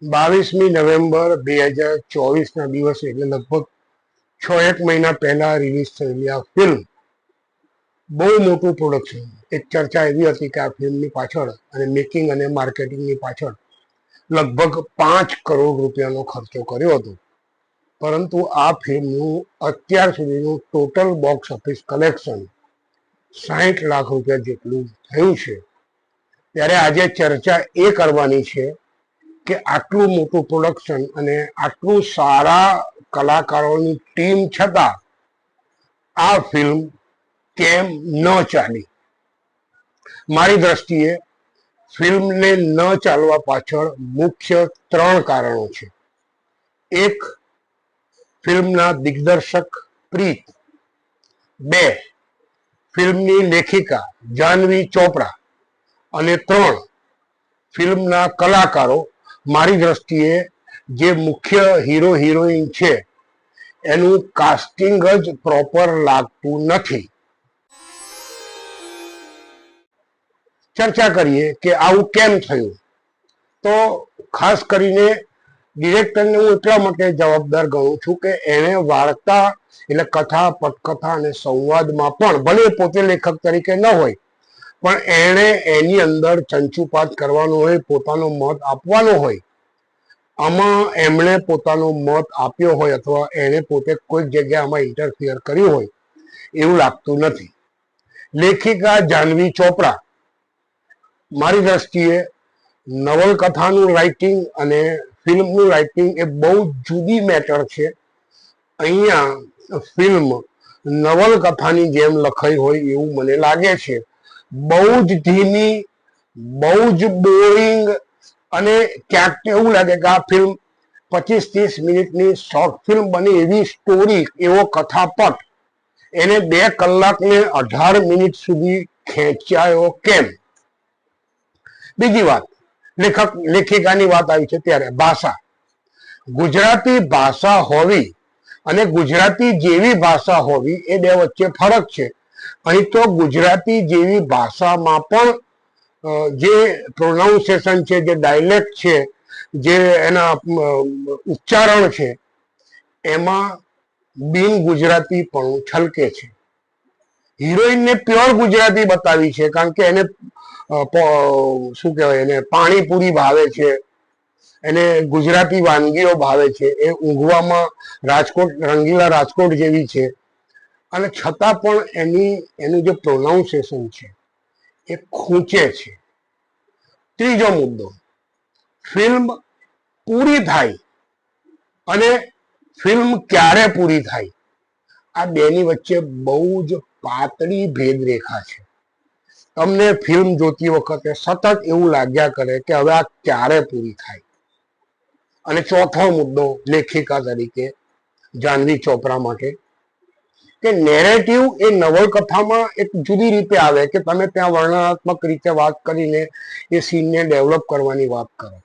22મી November 2024 દિવસે એટલે લગભગ 6-1 મહિના પહેલા રિલીઝ થયેલી આ ફિલ્મ બહુ મોટું પ્રોડક્શન. એક ચર્ચા એવી હતી કે આ ફિલ્મની પાછળ અને મેકિંગ અને માર્કેટિંગની પાછળ લગભગ 5 કરોડ રૂપિયાનો ખર્ચો કર્યો હતો. પરંતુ આ ફિલ્મનું અત્યાર સુધીનું total box office collection 60 lakh રૂપિયા જેટલું થયું છે. ત્યારે આજે ચર્ચા એ કરવાની છે કે આટલું મોટું પ્રોડક્શન અને આટલું સારા કલાકારોની ટીમ છતાં આ ફિલ્મ કેમ ન ચાલી. મારી દ્રષ્ટિએ ફિલ્મને ન ચાલવા પાછળ મુખ્ય 3 કારણો છે. એક, ફિલ્મના દિગ્દર્શક પ્રીત. 2, ફિલ્મની લેખિકા જાહ્નવી ચોપડા. અને 3, ફિલ્મના કલાકારો. મારી દ્રષ્ટિએ જે મુખ્ય હીરો હિરોઈન છે એનું કાસ્ટિંગ જ પ્રોપર લાગતું નથી. ચર્ચા કરીએ કે આવું કેમ થયું. તો ખાસ કરીને ડિરેક્ટરને હું એટલા માટે જવાબદાર ગણું છું કે એણે વાર્તા એટલે કથા, પટકથા અને સંવાદમાં પણ, ભલે પોતે લેખક તરીકે ન હોય, પણ એણે એની અંદર ચંચુપાત કરવાનો હોય, પોતાનો મત આપવાનો હોય. આમાં એમણે પોતાનો મત આપ્યો હોય અથવા એણે પોતે કોઈક જગ્યાએ આમાં ઇન્ટરફિયર કર્યું હોય એવું લાગતું નથી. લેખિકા જાહ્નવી ચોપડા. મારી દ્રષ્ટિએ નવલકથાનું રાઇટિંગ અને ફિલ્મનું રાઇટિંગ એ બહુ જુદી મેટર છે. અહીંયા ફિલ્મ નવલકથાની જેમ લખાઈ હોય એવું મને લાગે છે. બહુ જ ધીમી, બહુ જ બોરિંગ અને ક્યાંક એવું લાગે કે આ ફિલ્મ 25-30 મિનિટની શોર્ટ ફિલ્મ બની એવી સ્ટોરી, એવો કથાપટ એને 2 કલાક ને 18 મિનિટ સુધી ખેંચાયો કેમ? બીજી વાત, લેખિકાની વાત આવી છે ત્યારે ભાષા. ગુજરાતી ભાષા હોવી અને ગુજરાતી જેવી ભાષા હોવી એ 2 વચ્ચે ફરક છે. અહીં તો ગુજરાતી જેવી ભાષામાં પણ જે પ્રોનાઉન્સિએશન છે, જે ડાયલેક્ટ છે, જે એના ઉચ્ચારણ છે, એમાં બિન ગુજરાતી પણ છલકે છે. હિરોઈનને પ્યોર ગુજરાતી બતાવી છે કારણ કે એને શું કહેવાય, એને પાણીપુરી ભાવે છે, એને ગુજરાતી વાનગીઓ ભાવે છે, એ ઊંઘવામાં રાજકોટ, રંગીલા રાજકોટ જેવી છે, અને છતાં પણ એનું જે પ્રોનાઉન્સિએશન છે એ ખૂંચે છે. ત્રીજો મુદ્દો, ફિલ્મ પૂરી થાય અને ફિલ્મ ક્યારે પૂરી થાય, આ બેની વચ્ચે બહુ જ પાતળી ભેદરેખા છે. તમને ફિલ્મ જોતી વખતે સતત એવું લાગ્યા કરે કે હવે આ ક્યારે પૂરી થાય. અને ચોથો મુદ્દો લેખિકા તરીકે જાહ્નવી ચોપડા માટે કે નેરેટિવ એ નવલકથામાં એક જુદી રીતે આવે કે તમે ત્યાં વર્ણનાત્મક રીતે વાત કરીને એ સીનને ડેવલપ કરવાની વાત કરો.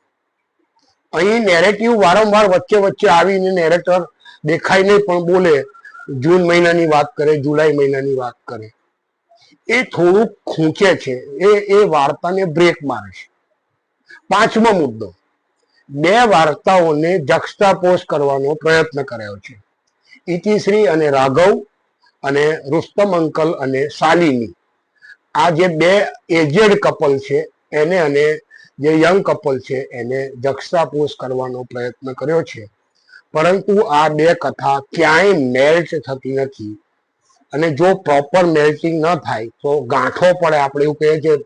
અહીં નેરેટિવ વારંવાર વચ્ચે વચ્ચે આવીને નેરેટર દેખાય નહીં પણ બોલે, જૂન મહિનાની વાત કરે, જુલાઈ મહિનાની વાત કરે, એ થોડુંક ખૂંચે છે, એ વાર્તાને બ્રેક મારે છે. પાંચમો મુદ્દો, 2 વાર્તાઓને જક્સ્ટાપોઝ કરવાનો પ્રયત્ન કર્યો છે. ઇતિશ્રી અને રાઘવ અને રુસ્તમ અંકલ અને શાલિની, આ જે 2 એજેડ કપલ છે એને અને જે યંગ કપલ છે એને જક્સ્ટાપોઝ કરવાનો પ્રયત્ન કર્યો છે. પરંતુ આ 2 કથા ક્યાંય મેલ્ટ થતી નથી. અને જો પ્રોપર મેલ્ટિંગ ન થાય તો ગાંઠો પડે, આપણે એવું કહીએ છીએ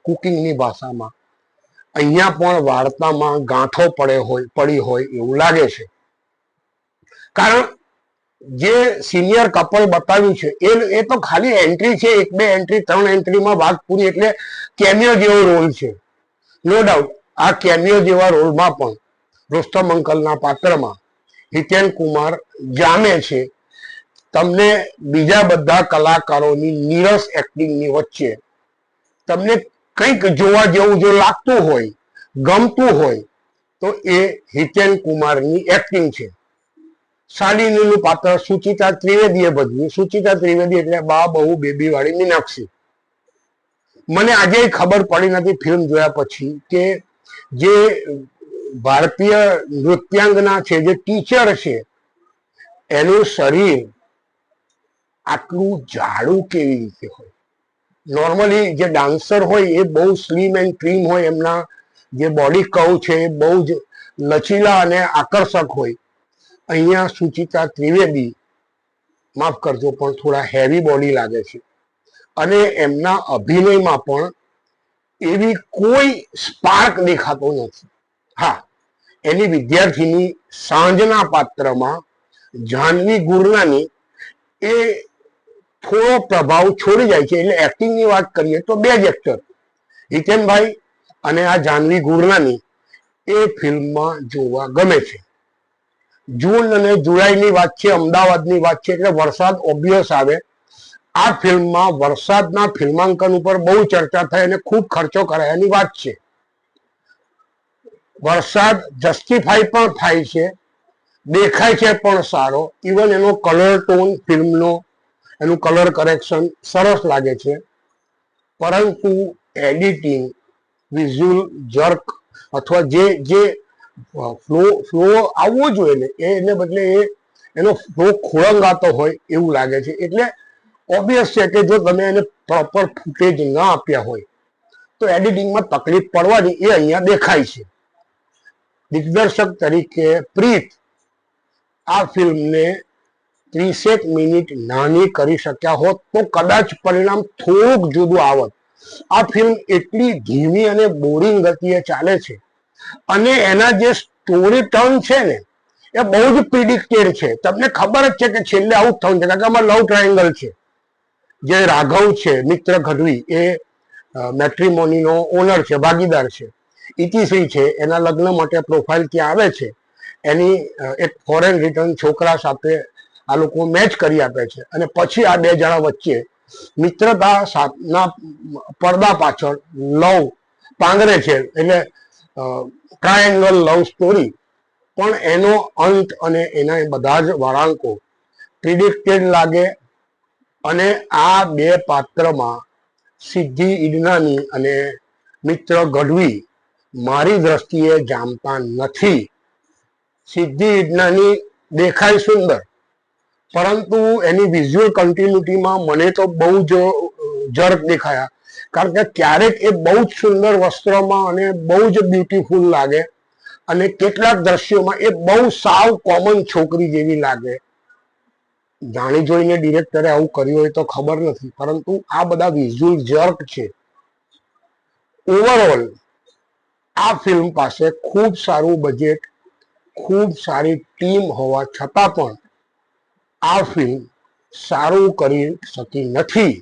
કુકિંગની ભાષામાં. અહીંયા પણ વાર્તામાં ગાંઠો પડી હોય એવું લાગે છે. કારણ જે સિનિયર કપલ બતાવ્યું છે એ તો ખાલી એન્ટ્રી છે, 1-2 એન્ટ્રી, 3 એન્ટ્રીમાં વાત પૂરી, એટલે કેમિયો જેવો રોલ છે. નો ડાઉટ આ કેમિયો જેવા રોલમાં પણ રુસ્તમ અંકલના પાત્રમાં હિતેન કુમાર જામે છે. તમને બીજા બધા કલાકારોની નીરસ એક્ટિંગની વચ્ચે તમને કંઈક જોવા જેવું જો લાગતું હોય, ગમતું હોય, તો એ હિતેન કુમારની એક્ટિંગ છે. શાલિનીનું પાત્ર સુચિતા ત્રિવેદીએ ભજવ્યું. સુચિતા ત્રિવેદી એટલે બા બહુ બેબી વાળી મીનાક્ષી. મને આજે ખબર પડી નથી ફિલ્મ જોયા પછી કે જે ભારતીય નૃત્યાંગના છે, જે ટીચર છે, એનું શરીર આટલું જાડું કેવી રીતે હોય? નોર્મલી જે ડાન્સર હોય એ બહુ સ્લિમ એન્ડ ટ્રીમ હોય, એમના જે બોડી કર્વ છે એ બહુ જ લચીલા અને આકર્ષક હોય. અહીંયા સુચિતા ત્રિવેદી, માફ કરજો પણ થોડા હેવી બોડી લાગે છે, અને એમના અભિનયમાં પણ એવી કોઈ સ્પાર્ક દેખાતો નથી. હા, એની વિદ્યાર્થીની સાંજના પાત્રમાં જાહ્નવી ગુરનાની એ થોડો પ્રભાવ છોડી જાય છે. એટલે એક્ટિંગની વાત કરીએ તો બે જ એક્ટર, હિતેનભાઈ અને આ જાહ્નવી ગુરનાની, એ ફિલ્મમાં જોવા ગમે છે. જૂન અને જુલાઈની વાત છે, અમદાવાદની વાત છે, એટલે વરસાદ ઓબ્વિયસ આવે. આ ફિલ્મમાં વરસાદના ફિલ્માંકન ઉપર બહુ ચર્ચા થઈ અને ખૂબ ખર્ચો કરાયાની વાત છે. વરસાદ જસ્ટિફાઈ પણ થાય છે, દેખાય છે પણ સારો. ઇવન એનો કલર ટોન ફિલ્મનો, એનું કલર કરેક્શન સરસ લાગે છે. પરંતુ એડિટિંગ, વિઝ્યુઅલ જર્ક અથવા જે ફ્લો આવવો જોઈએ ને એને બદલે એનો ફ્લો ખોળંગાતો હોય એવું લાગે છે. એટલે ઓબ્વિયસ છે કે જો તમે એને પ્રોપર ફૂટેજ ન આપ્યા હોય તો એડિટિંગમાં તકલીફ પડવાની એ અહીંયા દેખાય છે. દિગ્દર્શક તરીકે પ્રીત આ ફિલ્મને 30 મિનિટ નાની કરી શક્યા હોત તો કદાચ પરિણામ થોડુંક જુદું આવત. આ ફિલ્મ એટલી ધીમી અને બોરિંગ ગતિએ ચાલે છે, અને એના જે સ્ટોરી ટર્ન છે ને એ બહુ જ પ્રિડિક્ટેડ છે. તમને ખબર જ છે કે છેલ્લે આવું થયું છે, કારણ કે આમાં લવ ટ્રાયેંગલ છે. જે રાઘવ છે, મિત્ર ગઢવી, એ મેટ્રીમોનીનો ઓનર છે, ભાગીદાર છે. ઇતિશ્રી છે, એના લગ્ન માટે પ્રોફાઇલ ત્યાં આવે છે. એની એક ફોરેન રિટર્ન છોકરા સાથે આ લોકો મેચ કરી આપે છે, અને પછી આ બે જણા વચ્ચે મિત્રતા ના પડદા પાછળ લવ પાંગરે છે. એટલે ટ્રાયેંગલ લવ સ્ટોરી, પણ એનો અંત અને એના બધા જ વળાંકો પ્રિડિક્ટેડ લાગે. અને આ બે પાત્રમાં સિદ્ધિ ઈડનાની અને મિત્ર ગઢવી મારી દ્રષ્ટિએ જામતા નથી. સિદ્ધિ ઈડનાની દેખાય સુંદર, પરંતુ એની વિઝ્યુઅલ કન્ટિન્યુટીમાં મને તો બહુ જ જર્ક દેખાયા. કારણ કે ક્યારેક એ બહુ જ સુંદર વસ્ત્રમાં અને બહુ જ બ્યુટીફુલ લાગે, અને કેટલાક દ્રશ્યોમાં એ બહુ સાવ કોમન છોકરી જેવી લાગે. જાણી જોઈને ડિરેક્ટરે આવું કર્યું હોય તો ખબર નથી, પરંતુ આ બધા વિઝ્યુઅલ જર્ક છે. ઓવરઓલ આ ફિલ્મ પાસે ખૂબ સારું બજેટ, ખૂબ સારી ટીમ હોવા છતાં પણ આ ફિલ્મ સારું કરી શકી નથી.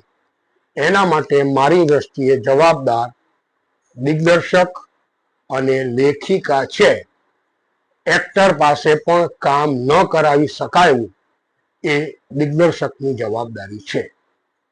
એના માટે મારી દ્રષ્ટિએ જવાબદાર દિગ્દર્શક અને લેખિકા છે. એક્ટર પાસે પણ કામ ન કરાવી શકાયું એ દિગ્દર્શકની જવાબદારી છે.